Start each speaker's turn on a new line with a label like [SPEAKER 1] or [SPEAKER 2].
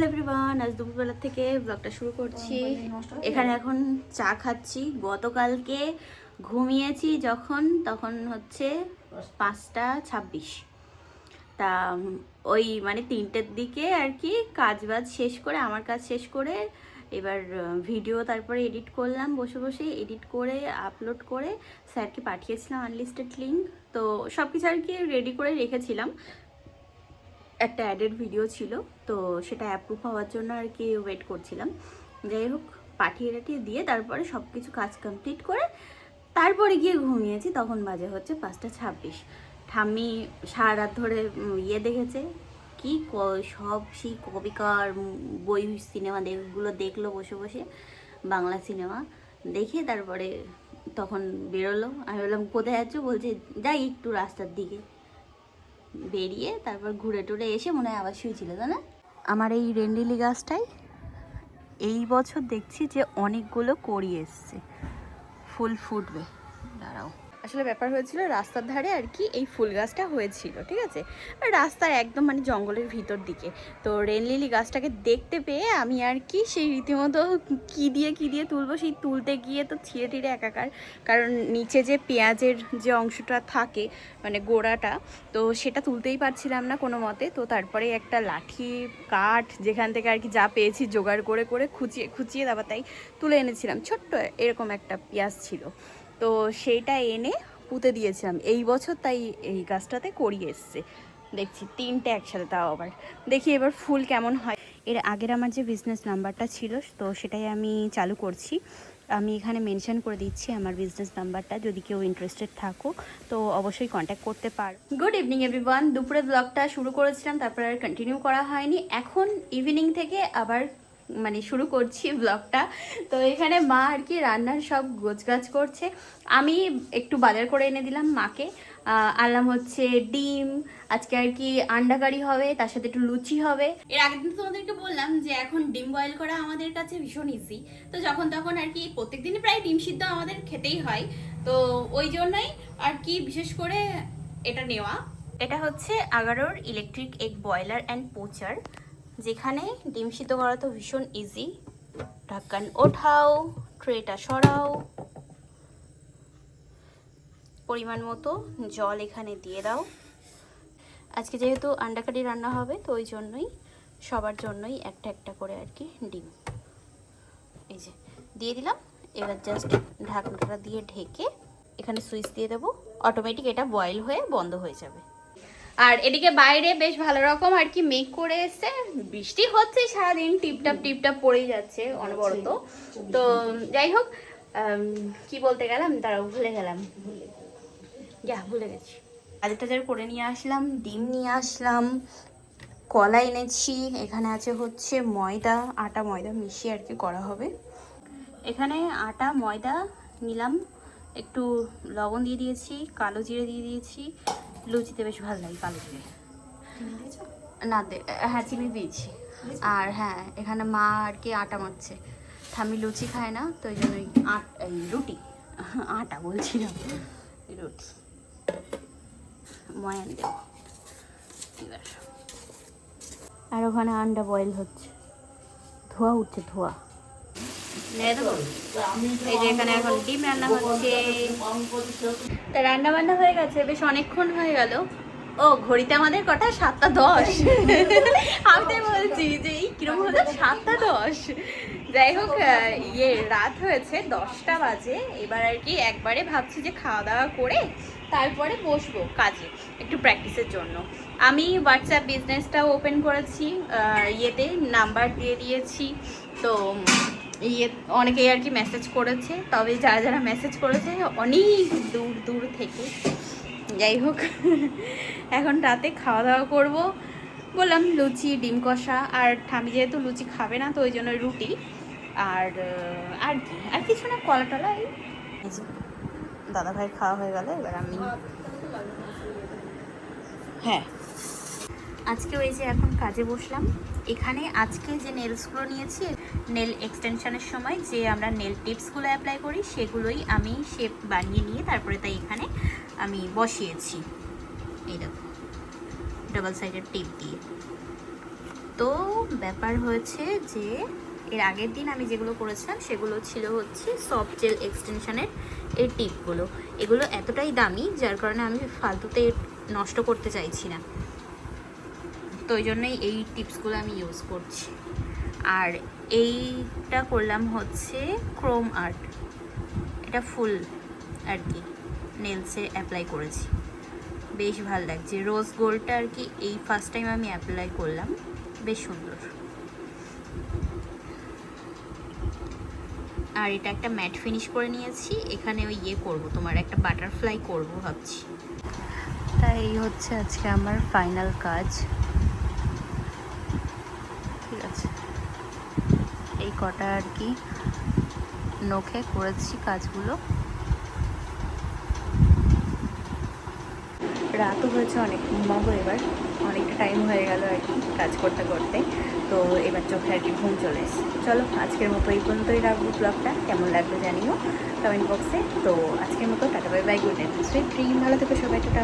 [SPEAKER 1] Hello everyone, আজ দুপুরবেলা থেকে ব্লগটা শুরু করছি। এখানে এখন চা খাচ্ছি। গতকালকে ঘুমিয়েছি তখন হচ্ছে 5:26। তা ওই মানে 3টের দিকে আর কি কাজ শেষ করে, আমার কাজ শেষ করে এবার ভিডিও তারপরে এডিট করলাম, বসে বসে এডিট করে আপলোড করে স্যারকে পাঠিয়েছিলাম আনলিস্টেড লিঙ্ক। তো সব কিছু আর কি রেডি করে রেখেছিলাম। একটা অ্যাডেড ভিডিও ছিল, তো সেটা অ্যাপ্রুভ হওয়ার জন্য আর কি ওয়েট করছিলাম। যাই হোক, পাঠিয়ে দিয়ে তারপরে সব কিছু কাজ কমপ্লিট করে তারপরে গিয়ে ঘুমিয়েছি। তখন বাজে হচ্ছে 5:26। ঠাম্মি সারা রাত ধরে দেখেছে কি সব সেই কবিকার বই সিনেমা দেখলো বসে বসে, বাংলা সিনেমা দেখে তারপরে তখন বেরোলো। আমি বললাম কোথায় যাচ্ছ? বলছে যাই একটু রাস্তার দিকে। বেরিয়ে তারপর ঘুরে টুরে এসে মনে হয় আবার শুয়েছিল, তাই না? আমার এই রেন্ডিলি গাছটাই এই বছর দেখছি যে অনেকগুলো কড়ি এসছে, ফুল ফুটবে। দাঁড়াও, আসলে ব্যাপার হয়েছিল রাস্তার ধারে আর কি এই ফুল গাছটা হয়েছিল, ঠিক আছে? আর রাস্তায় একদম মানে জঙ্গলের ভিতর দিকে। তো রেনলিলি গাছটাকে দেখতে পেয়ে আমি আর কি সেই রীতিমতো কি দিয়ে তুলবো, সেই তুলতে গিয়ে তো ছিঁড়ে টিড়ে একাকার। কারণ নিচে যে পেঁয়াজের যে অংশটা থাকে মানে গোড়াটা, তো সেটা তুলতেই পারছিলাম না কোনো মতে। তো তারপরে একটা লাঠি কাঠ যেখান থেকে আর কি যা পেয়েছি জোগাড় করে করে খুঁচিয়ে তারপর তাই তুলে এনেছিলাম। ছোট্ট এরকম একটা পেঁয়াজ ছিল, তো সেইটা এনে পুঁতে দিয়েছিলাম এই বছর। তাই এই গাছটাতে কড়ি এসছে দেখছি 3টে একসাথে। তাও আবার দেখি এবার ফুল কেমন হয়। এর আগের আমার যে বিজনেস নাম্বারটা ছিল, তো সেটাই আমি চালু করছি। আমি এখানে মেনশন করে দিচ্ছি আমার বিজনেস নাম্বারটা, যদি কেউ ইন্টারেস্টেড থাকো তো অবশ্যই কন্ট্যাক্ট করতে পারো। Good evening everyone. দুপুরে ব্লগটা শুরু করেছিলাম, তারপর আর কন্টিনিউ করা হয়নি। এখন ইভিনিং থেকে আবার মানে শুরু করছি ব্লগটা। তো এখানে মা আর কি রান্নার সব গোছগাছ করছে। আমি একটু বাজার করে এনে দিলাম মাকে। আনলাম হচ্ছে ডিম, আজকে আর কি আন্ডা কারি হবে, তার সাথে একটু লুচি হবে। এর আগের দিন তোমাদেরকে বললাম যে এখন ডিম বয়েল করা আমাদের কাছে ভীষণ ইজি। তো যখন তখন আর কি প্রত্যেকদিনই প্রায় ডিম সিদ্ধ আমাদের খেতেই হয়। তো ওই জন্যই আর কি বিশেষ করে এটা নেওয়া। এটা হচ্ছে আগারোর electric egg boiler and poacher, যেখানে ডিম সিদ্ধ করা তো ভীষণ ইজি। ঢাকন ওঠাও, ট্রেটা সরাও, পরিমাণ মতো জল এখানে দিয়ে দাও। আজকে যেহেতু আন্ডা কারি রান্না হবে, তো ওই জন্যই সবার জন্যই একটা একটা করে আর কি ডিম এই যে দিয়ে দিলাম। এবার জাস্ট ঢাকনাটা দিয়ে ঢেকে এখানে সুইচ দিয়ে দেবো, অটোমেটিক এটা বয়েল হয়ে বন্ধ হয়ে যাবে। আর এদিকে বাইরে বেশ ভালো রকম আর কি মেঘ করে এসছে, বৃষ্টি হচ্ছে সারাদিন, টিপটাপ পড়েই যাচ্ছে অনবরত। তো যাই হোক, কি বলতে গেলাম দাঁড়াও, ভুলে গেছি। বাজার করে নিয়ে আসলাম, ডিম নিয়ে আসলাম, কলা এনেছি। এখানে আছে হচ্ছে ময়দা, আটা ময়দা মিশিয়ে আর কি করা হবে। এখানে আটা ময়দা নিলাম, একটু লবণ দিয়ে দিয়েছি, কালো জিরে দিয়ে দিয়েছি। লুচিতে বেশ ভালো লাগে কালো জিরে। না হ্যাঁ, চিনি দিয়েছি। আর হ্যাঁ, এখানে মা আর কি আটা মাখছে। ঠাম্মি লুচি খায় না, তো ওই জন্যই এই রুটি, আটা বলছিলাম, রুটি ময়ান দেব এবার। আর ওখানে আন্ডা বয়েল হচ্ছে, ধোয়া উঠছে ধোয়া। এই যে এখানে এখন ডিম রান্না হচ্ছে। তা রান্না বান্না হয়ে গেছে, বেশ অনেকক্ষণ হয়ে গেল। ও ঘড়িতে আমাদের কটা 7:10। আমি তাই বলছি যে এই কিরকম হলো 7:10। যাই হোক, রাত হয়েছে 10টা বাজে। এবার আর কি একবারে ভাবছি যে খাওয়া দাওয়া করে তারপরে বসবো কাজে একটু প্র্যাকটিসের জন্য। আমি হোয়াটসঅ্যাপ বিজনেসটাও ওপেন করেছি, নাম্বার দিয়ে দিয়েছি। তো অনেকেই আর কি মেসেজ করেছে, তবে যারা মেসেজ করেছে অনেক দূর থেকে। যাই হোক, এখন রাতে খাওয়া দাওয়া করবো। বললাম লুচি, ডিম কষা, আর ঠামি যেহেতু লুচি খাবে না, তো ওই জন্য রুটি। আর কি আর কিছু না, কলা টলা। এই দাদা ভাইয়ের খাওয়া হয়ে গেল, এবার আমি। হ্যাঁ, আজকে ওই যে এখন কাজে বসলাম। এখানে আজকে যে নেলসগুলো নিয়েছি, নেল এক্সটেনশনের সময় যে আমরা নেল টিপসগুলো অ্যাপ্লাই করি, সেগুলোই আমি শেপ বানিয়ে নিয়ে তারপরে তাই এখানে আমি বসিয়েছি। এই দেখো, ডাবল সাইডের টিপ দিয়ে। তো তো ব্যাপার হয়েছে যে এর আগের দিন আমি যেগুলো করেছিলাম সেগুলো ছিল হচ্ছে সফট জেল এক্সটেনশনের এই টিপগুলো। এগুলো এতটাই দামি যার কারণে আমি ফালতুতে নষ্ট করতে চাইছি না, তো ওই জন্যই এই টিপসগুলো আমি ইউজ করছি। আর এইটা করলাম হচ্ছে ক্রোম আর্ট, এটা ফুল আর কি নেলসে অ্যাপ্লাই করেছি, বেশ ভালো লাগছে। রোজ গোল্ডটা আর কি এই ফার্স্ট টাইম আমি অ্যাপ্লাই করলাম, বেশ সুন্দর। আর এটা একটা ম্যাট ফিনিশ করে নিয়েছি, এখানে ওই ইয়ে করবো, তোমার একটা বাটারফ্লাই করবো ভাবছি। তাই এই হচ্ছে আজকে আমার ফাইনাল কাজ। ঠিক আছে, এই কটা আর কি নখে করেছি কাজগুলো। রাতও হয়েছে অনেক, ঘুমাবো এবার, অনেকটা টাইম হয়ে গেল আর কি কাজ করতে করতে, তো এবার চোখে আর কি ঘুম চলে এসেছে। চলো আজকের মতো এই পর্যন্তই রাখবো ব্লগটা, কেমন লাগবে জানিও কমেন্ট বক্সে। তো আজকের মতো tata bye bye, good night, sweet dream, ভালো থেকো সবাই, টাটা।